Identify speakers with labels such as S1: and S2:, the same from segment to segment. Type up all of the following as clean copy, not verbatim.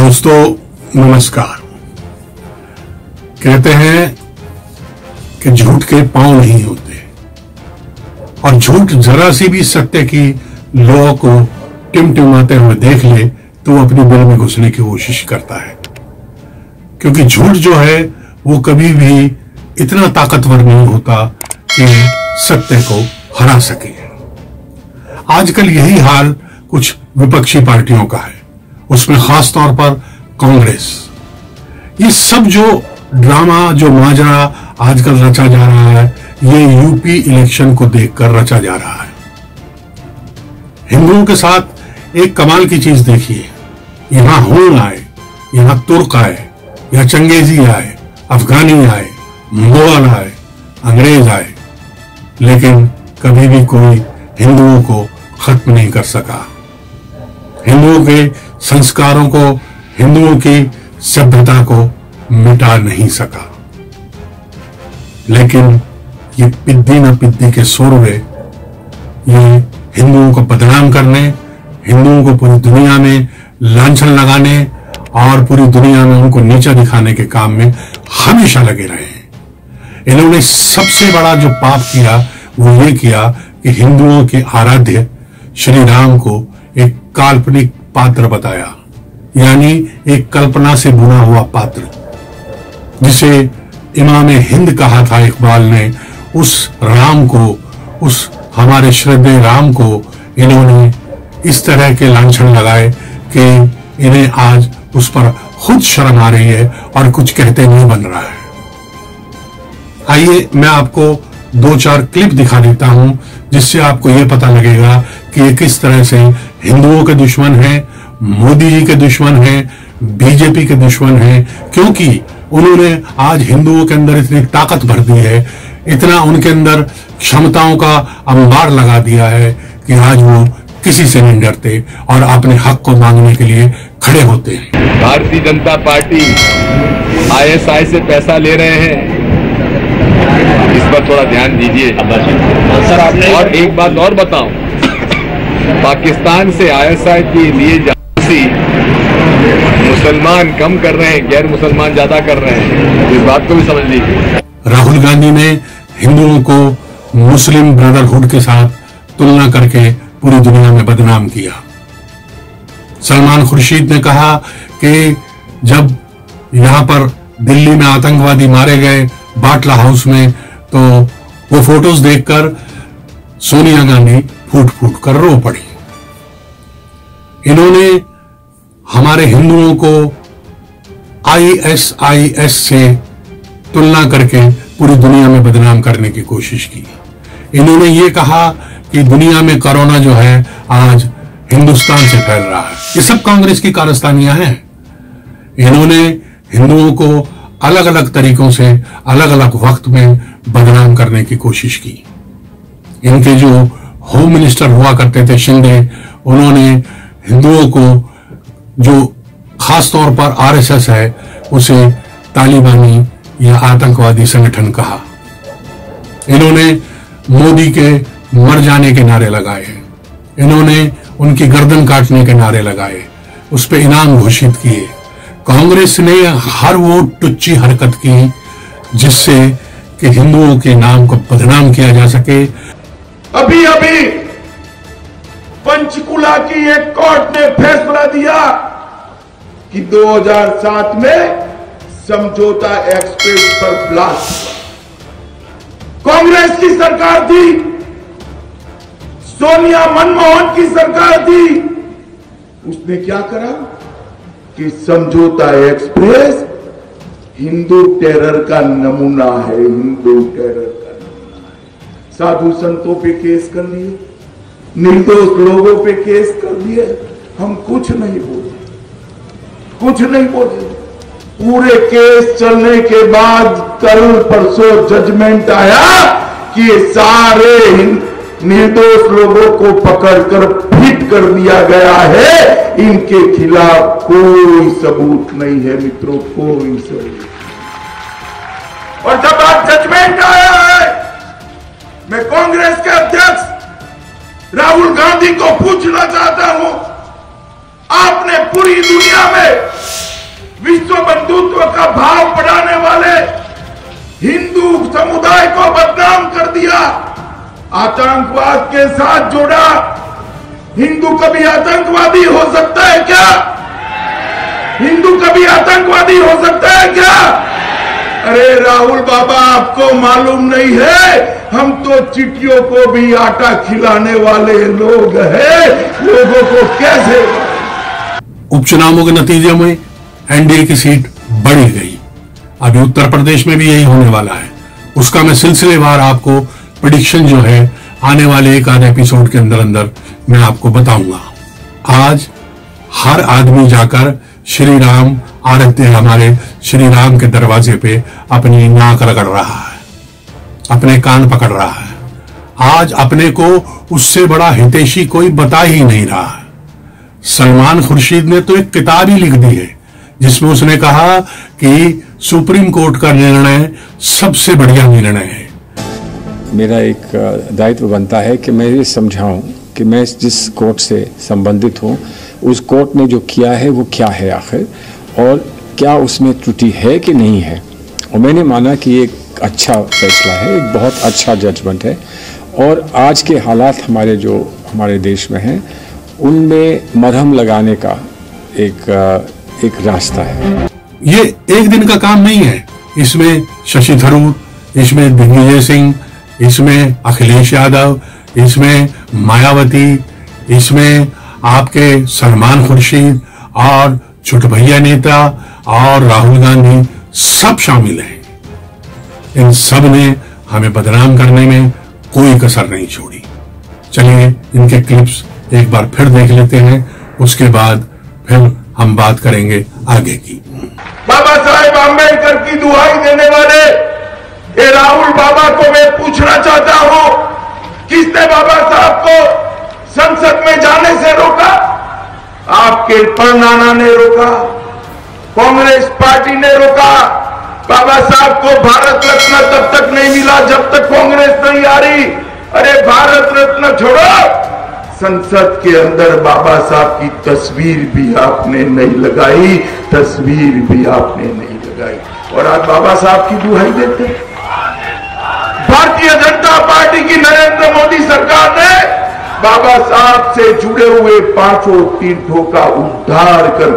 S1: दोस्तों नमस्कार। कहते हैं कि झूठ के पांव नहीं होते और झूठ जरा सी भी सत्य की लौ को टिमटिमाते हुए देख ले तो वो अपनी बिल में घुसने की कोशिश करता है, क्योंकि झूठ जो है वो कभी भी इतना ताकतवर नहीं होता कि सत्य को हरा सके। आजकल यही हाल कुछ विपक्षी पार्टियों का है, उसमें खास तौर पर कांग्रेस। ये सब जो ड्रामा, जो माजरा आजकल रचा जा रहा है, ये यूपी इलेक्शन को देखकर रचा जा रहा है। हिंदुओं के साथ एक कमाल की चीज देखिए, यहां हुन आए, यहां तुर्क आए, यहां चंगेजी आए, अफगानी आए, मुगल आए, अंग्रेज आए, लेकिन कभी भी कोई हिंदुओं को खत्म नहीं कर सका। हिंदुओं के संस्कारों को, हिंदुओं की सभ्यता को मिटा नहीं सका। लेकिन ये पिद्दी न पिद्दी के सोरवे, ये हिंदुओं को बदनाम करने, हिंदुओं को पूरी दुनिया में लांछन लगाने और पूरी दुनिया में उनको नीचा दिखाने के काम में हमेशा लगे रहे हैं। इन्होंने सबसे बड़ा जो पाप किया वो ये किया कि हिंदुओं के आराध्य श्री राम को एक काल्पनिक पात्र बताया, यानी एक कल्पना से बुना हुआ पात्र, जिसे इमाम हिंद कहा था इकबाल ने। उस राम को, उस हमारे श्रद्धेय राम को इन्होंने इस तरह के लांछन लगाए कि इन्हें आज उस पर खुद शर्म आ रही है और कुछ कहते नहीं बन रहा है। आइए मैं आपको 2-4 क्लिप दिखा देता हूं, जिससे आपको यह पता लगेगा कि ये किस तरह से हिंदुओं के दुश्मन हैं, मोदी जी के दुश्मन हैं, बीजेपी के दुश्मन हैं, क्योंकि उन्होंने आज हिंदुओं के अंदर इतनी ताकत भर दी है, इतना उनके अंदर क्षमताओं का अंबार लगा दिया है कि आज वो किसी से नहीं डरते और अपने हक को मांगने के लिए खड़े होते हैं।
S2: भारतीय जनता पार्टी आईएसआई से पैसा ले रहे हैं, इस पर थोड़ा ध्यान दीजिए सर। आपने और एक बात और बताऊं, पाकिस्तान से आईएसआई के लिए जासूसी मुसलमान कम कर रहे हैं, गैर मुसलमान ज्यादा कर रहे हैं, इस बात को भी समझ लीजिए।
S1: राहुल गांधी ने हिंदुओं को मुस्लिम ब्रदरहुड के साथ तुलना करके पूरी दुनिया में बदनाम किया। सलमान खुर्शीद ने कहा कि जब यहां पर दिल्ली में आतंकवादी मारे गए बाटला हाउस में, तो वो फोटोज देखकर सोनिया गांधी फूट फूट कर रो पड़ी। इन्होंने हमारे हिंदुओं को आईएसआईएस से तुलना करके पूरी दुनिया में बदनाम करने की कोशिश की। इन्होंने ये कहा कि दुनिया में कोरोना जो है आज हिंदुस्तान से फैल रहा है। ये सब कांग्रेस की कारस्तानियां हैं। इन्होंने हिंदुओं को अलग अलग तरीकों से अलग अलग वक्त में बदनाम करने की कोशिश की। इनके जो होम मिनिस्टर हुआ करते थे शिंदे, उन्होंने हिंदुओं को, जो खास तौर पर आरएसएस है, उसे तालिबानी या आतंकवादी संगठन कहा। इन्होंने मोदी के मर जाने के नारे लगाए, इन्होंने उनकी गर्दन काटने के नारे लगाए, उस पर इनाम घोषित किए। कांग्रेस ने हर वो टुच्ची हरकत की जिससे कि हिंदुओं के नाम को बदनाम किया जा सके।
S3: अभी अभी पंचकुला की एक कोर्ट ने फैसला दिया कि 2007 में समझौता एक्सप्रेस पर ब्लास्ट। कांग्रेस की सरकार थी, सोनिया मनमोहन की सरकार थी, उसने क्या करा कि समझौता एक्सप्रेस हिंदू टेरर का नमूना है, हिंदू टेरर का नमूना है। साधु संतों पे केस कर लिए, निर्दोष लोगों पे केस कर दिए, हम कुछ नहीं बोले, कुछ नहीं बोले। पूरे केस चलने के बाद कल परसों जजमेंट आया कि सारे निर्दोष लोगों को पकड़कर फिट कर दिया गया है, इनके खिलाफ कोई सबूत नहीं है मित्रों, कोई सबूत। और जब आज जजमेंट आया है, मैं कांग्रेस के अध्यक्ष राहुल गांधी को पूछना चाहता हूं, आपने पूरी दुनिया में विश्व बंधुत्व का भाव बढ़ाने वाले हिंदू समुदाय को बदनाम कर दिया, आतंकवाद के साथ जोड़ा। हिंदू कभी आतंकवादी हो सकता है क्या? हिंदू कभी आतंकवादी हो सकता है क्या? अरे राहुल बाबा, आपको मालूम नहीं है, हम तो चिट्ठियों को भी आटा खिलाने वाले लोग हैं। लोगों को कैसे?
S1: उपचुनावों के नतीजे में एनडीए की सीट बढ़ी गई। अभी उत्तर प्रदेश में भी यही होने वाला है। उसका मैं सिलसिलेवार आपको प्रेडिक्शन जो है आने वाले एक आध एपिसोड के अंदर अंदर मैं आपको बताऊंगा। आज हर आदमी जाकर श्री राम आराध्य हमारे श्री राम के दरवाजे पे अपनी नाक रगड़ रहा है, अपने कान पकड़ रहा है। आज अपने को उससे बड़ा हितैषी कोई बता ही नहीं रहा है। सलमान खुर्शीद ने तो एक किताब ही लिख दी है जिसमें उसने कहा कि सुप्रीम कोर्ट का निर्णय सबसे बढ़िया निर्णय है।
S4: मेरा एक दायित्व बनता है कि मैं ये समझाऊं कि मैं जिस कोर्ट से संबंधित हूं, उस कोर्ट ने जो किया है वो क्या है आखिर, और क्या उसमें त्रुटि है कि नहीं है। और मैंने माना कि एक अच्छा फैसला है, एक बहुत अच्छा जजमेंट है, और आज के हालात हमारे देश में हैं, उनमें मरहम लगाने का एक रास्ता है।
S1: ये एक दिन का काम नहीं है। इसमें शशि थरूर, इसमें दिग्विजय सिंह, इसमें अखिलेश यादव, इसमें मायावती, इसमें आपके सलमान खुर्शीद और छुटभैया नेता और राहुल गांधी सब शामिल हैं। इन सब ने हमें बदनाम करने में कोई कसर नहीं छोड़ी। चलिए इनके क्लिप्स एक बार फिर देख लेते हैं, उसके बाद फिर हम बात करेंगे आगे की।
S3: बाबा साहेब आम्बेडकर की दुहाई देने वाले ये राहुल बाबा को मैं पूछना चाहता हूं, किसने बाबा साहब को संसद में जाने से रोका? आपके परनाना ने रोका, कांग्रेस पार्टी ने रोका। बाबा साहब को भारत रत्न तब तक नहीं मिला जब तक कांग्रेस नहीं आ रही। अरे भारत रत्न छोड़ो, संसद के अंदर बाबा साहब की तस्वीर भी आपने नहीं लगाई, तस्वीर भी आपने नहीं लगाई, और आज बाबा साहब की दुहाई देते। भारतीय जनता पार्टी की नरेंद्र मोदी सरकार ने बाबा साहब से जुड़े हुए पांचों तीर्थों का उद्धार कर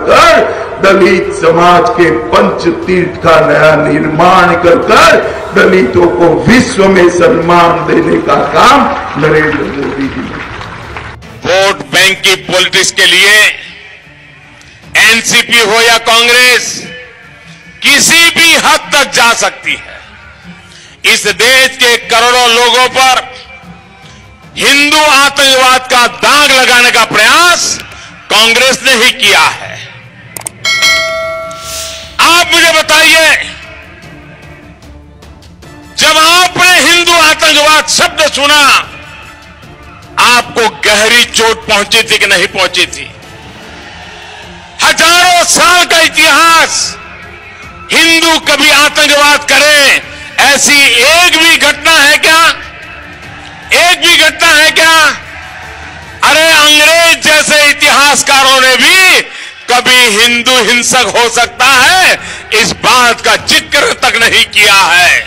S3: दलित समाज के पंच तीर्थ का नया निर्माण कर दलितों को विश्व में सम्मान देने का काम नरेंद्र मोदी जी ने।
S5: वोट बैंक की पॉलिटिक्स के लिए एनसीपी हो या कांग्रेस किसी भी हद तक जा सकती है। इस देश के करोड़ों लोगों पर हिंदू आतंकवाद का दाग लगाने का प्रयास कांग्रेस ने ही किया है। आप मुझे बताइए, जब आपने हिंदू आतंकवाद शब्द सुना, आपको गहरी चोट पहुंची थी कि नहीं पहुंची थी? हजारों साल का इतिहास, हिंदू कभी आतंकवाद करे ऐसी एक भी घटना है क्या? एक भी घटना है क्या? अरे अंग्रेज जैसे इतिहासकारों ने भी कभी हिंदू हिंसक हो सकता है इस बात का जिक्र तक नहीं किया है।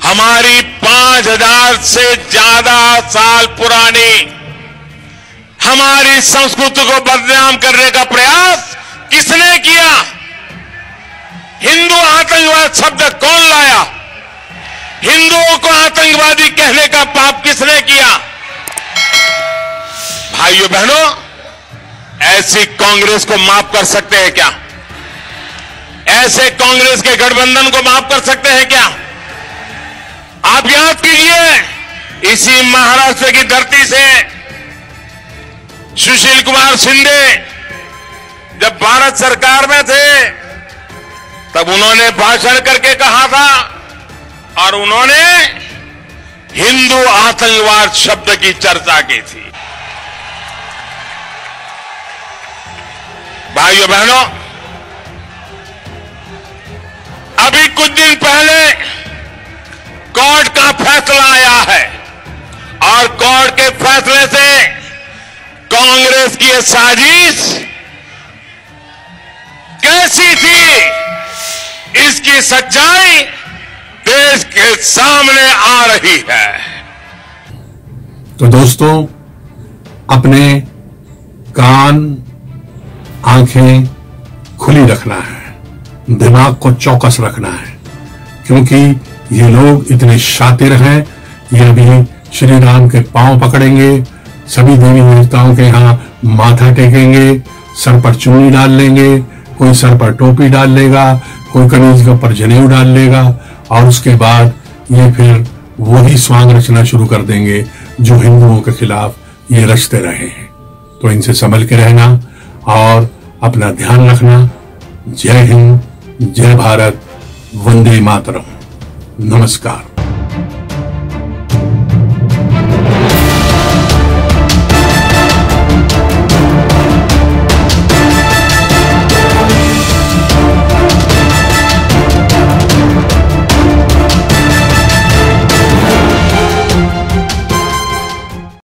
S5: हमारी 5000 से ज्यादा साल पुरानी हमारी संस्कृति को बदनाम करने का प्रयास किसने किया? हिंदू आतंकवाद शब्द कौन लाया? हिंदुओं को आतंकवादी कहने का पाप किसने किया? भाइयों बहनों, ऐसी कांग्रेस को माफ कर सकते हैं क्या? ऐसे कांग्रेस के गठबंधन को माफ कर सकते हैं क्या? आप याद कीजिए, इसी महाराष्ट्र की धरती से सुशील कुमार शिंदे जब भारत सरकार में थे तब उन्होंने भाषण करके कहा था, और उन्होंने हिंदू आतंकवाद शब्द की चर्चा की थी। भाइयों बहनों, अभी कुछ दिन पहले कोर्ट का फैसला आया है, और कोर्ट के फैसले से कांग्रेस की यह साजिश कैसी थी, इसकी सच्चाई देश के सामने आ रही है।
S1: तो दोस्तों, अपने कान आंखें खुली रखना है, दिमाग को चौकस रखना है, क्योंकि ये लोग इतने शातिर हैं। ये अभी श्री राम के पांव पकड़ेंगे, सभी देवी देवताओं के यहाँ माथा टेकेंगे, सर पर चुन्नी डाल लेंगे, कोई सर पर टोपी डाल लेगा, कोई कमीज के ऊपर जनेऊ डाल लेगा, और उसके बाद ये फिर वही स्वांग रचना शुरू कर देंगे जो हिंदुओं के खिलाफ ये रचते रहे हैं। तो इनसे संभल के रहना और अपना ध्यान रखना। जय हिंद, जय भारत, वंदे मातरम, नमस्कार।